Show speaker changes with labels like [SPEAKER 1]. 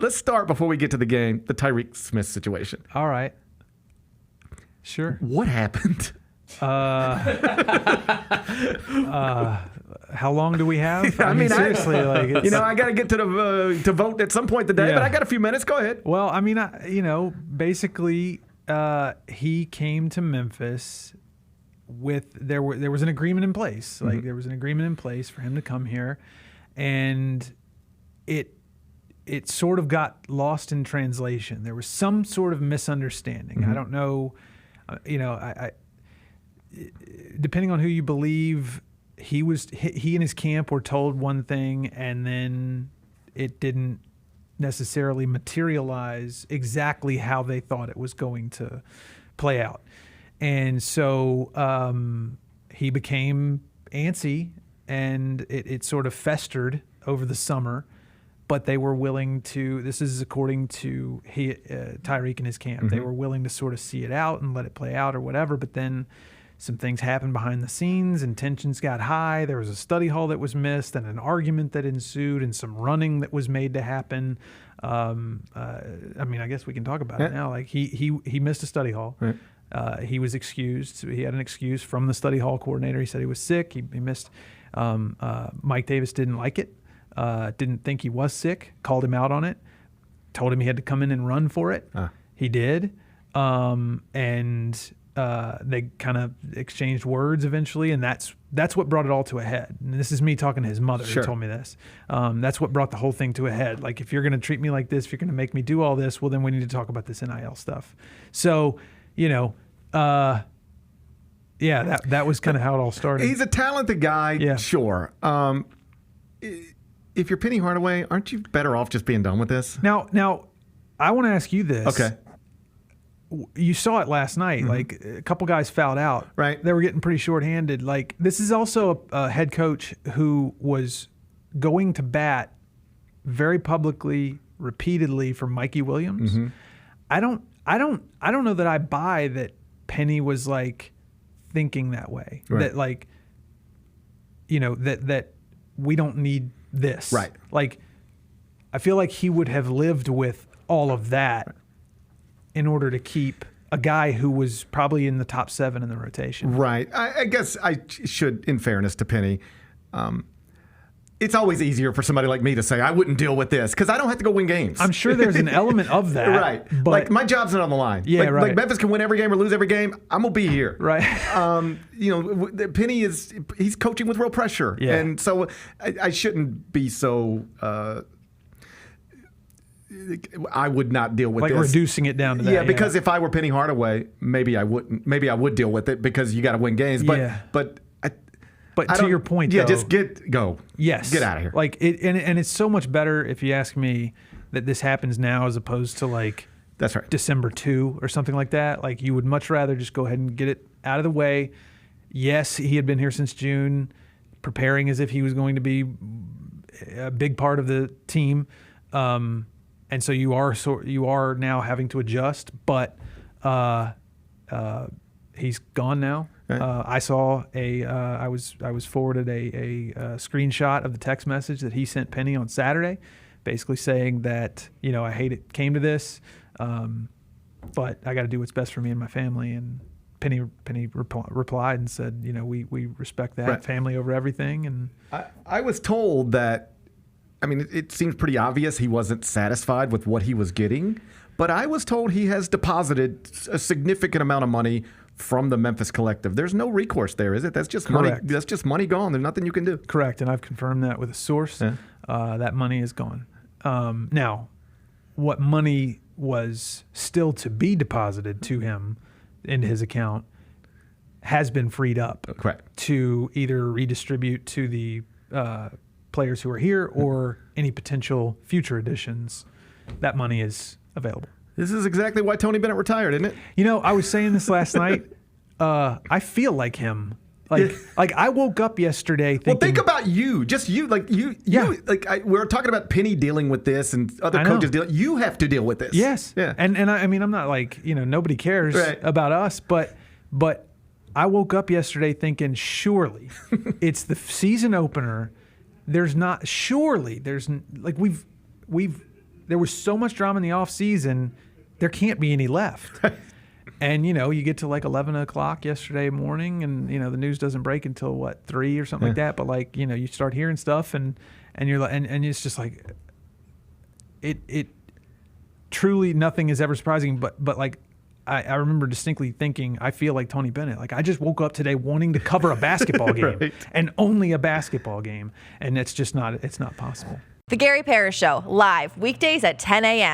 [SPEAKER 1] let's start before we get to the game, the Tyreek Smith situation.
[SPEAKER 2] All right. Sure.
[SPEAKER 1] What happened?
[SPEAKER 2] How long do we have?
[SPEAKER 1] I mean,
[SPEAKER 2] seriously,
[SPEAKER 1] I got to get to the to vote at some point today, but I got a few minutes. Go ahead.
[SPEAKER 2] Well, I mean, basically, he came to Memphis with there was an agreement in place. Like there was an agreement in place for him to come here, and it sort of got lost in translation. There was some sort of misunderstanding. I don't know. I depending on who you believe, he and his camp were told one thing, and then it didn't necessarily materialize exactly how they thought it was going to play out. And so he became antsy, and it sort of festered over the summer. But they were willing to, this is according to Tyreek and his camp, they were willing to sort of see it out and let it play out or whatever. But then some things happened behind the scenes and tensions got high. There was a study hall that was missed and an argument that ensued and some running that was made to happen. I mean, I guess we can talk about it now. Like he missed a study hall. Right. He was excused. He had an excuse from the study hall coordinator. He said he was sick. He missed. Mike Davis didn't like it. Didn't think he was sick, called him out on it, told him he had to come in and run for it. He did. And they kind of exchanged words eventually, and that's what brought it all to a head. And this is me talking to his mother who told me this. That's what brought the whole thing to a head. Like, if you're going to treat me like this, if you're going to make me do all this, well, then we need to talk about this NIL stuff. So, that was kind of how it all started.
[SPEAKER 1] He's a talented guy, sure. If you're Penny Hardaway, aren't you better off just being done with this?
[SPEAKER 2] Now, I want to ask you this.
[SPEAKER 1] Okay.
[SPEAKER 2] You saw it last night. Like, a couple guys fouled out.
[SPEAKER 1] Right.
[SPEAKER 2] They were getting pretty shorthanded. Like, this is also a head coach who was going to bat very publicly, repeatedly for Mikey Williams. I don't know that I buy that Penny was like thinking that way.
[SPEAKER 1] Right.
[SPEAKER 2] That like, that we don't need this.
[SPEAKER 1] Right.
[SPEAKER 2] Like, I feel like he would have lived with all of that in order to keep a guy who was probably in the top 7 in the rotation.
[SPEAKER 1] Right. I guess I should, in fairness to Penny, it's always easier for somebody like me to say, I wouldn't deal with this because I don't have to go win games.
[SPEAKER 2] I'm sure there's an element of that.
[SPEAKER 1] Right.
[SPEAKER 2] But
[SPEAKER 1] like, my job's not on the line.
[SPEAKER 2] Yeah, right.
[SPEAKER 1] Like, Memphis can win every game or lose every game. I'm going to be here.
[SPEAKER 2] Right.
[SPEAKER 1] Penny he's coaching with real pressure.
[SPEAKER 2] Yeah.
[SPEAKER 1] And so I shouldn't be so... I would not deal with
[SPEAKER 2] like
[SPEAKER 1] this.
[SPEAKER 2] Reducing it down to that.
[SPEAKER 1] Yeah, because if I were Penny Hardaway, maybe I wouldn't. Maybe I would deal with it because you got to win games. But
[SPEAKER 2] to your point,
[SPEAKER 1] yeah,
[SPEAKER 2] though,
[SPEAKER 1] just go.
[SPEAKER 2] Yes,
[SPEAKER 1] get out of here.
[SPEAKER 2] Like and it's so much better if you ask me that this happens now as opposed to like
[SPEAKER 1] that's right,
[SPEAKER 2] December 2 or something like that. Like, you would much rather just go ahead and get it out of the way. Yes, he had been here since June, preparing as if he was going to be a big part of the team. And so you are now having to adjust, but he's gone now. Right. I saw I was forwarded a screenshot of the text message that he sent Penny on Saturday, basically saying that I hate it came to this, but I got to do what's best for me and my family. And Penny replied and said, we respect that, right. Family over everything. And
[SPEAKER 1] I was told that. I mean, it seems pretty obvious he wasn't satisfied with what he was getting, but I was told he has deposited a significant amount of money from the Memphis Collective. There's no recourse there, is it? That's just
[SPEAKER 2] Correct.
[SPEAKER 1] money. That's just money gone. There's nothing you can do.
[SPEAKER 2] Correct, and I've confirmed that with a source. Yeah. That money is gone. Now, what money was still to be deposited to him into his account has been freed up.
[SPEAKER 1] Correct.
[SPEAKER 2] To either redistribute to the players who are here or any potential future additions. That money is available.
[SPEAKER 1] This is exactly why Tony Bennett retired, isn't it?
[SPEAKER 2] I was saying this last night. I feel like him. Like I woke up yesterday thinking...
[SPEAKER 1] Well, think about you. Just you. Like, you. We're talking about Penny dealing with this and other coaches dealing. You have to deal with this.
[SPEAKER 2] Yes.
[SPEAKER 1] Yeah.
[SPEAKER 2] And I mean, I'm not like, nobody cares about us, but I woke up yesterday thinking, surely it's the season opener. We've there was so much drama in the offseason, there can't be any left. And, you get to like 11 o'clock yesterday morning and, the news doesn't break until 3 or something like that. But like, you start hearing stuff and you're like, and it's just like, it truly nothing is ever surprising. But like, I remember distinctly thinking, I feel like Tony Bennett. Like, I just woke up today wanting to cover a basketball game
[SPEAKER 1] Right.
[SPEAKER 2] and only a basketball game. And it's not possible.
[SPEAKER 3] The Gary Parrish Show, live weekdays at 10 a.m.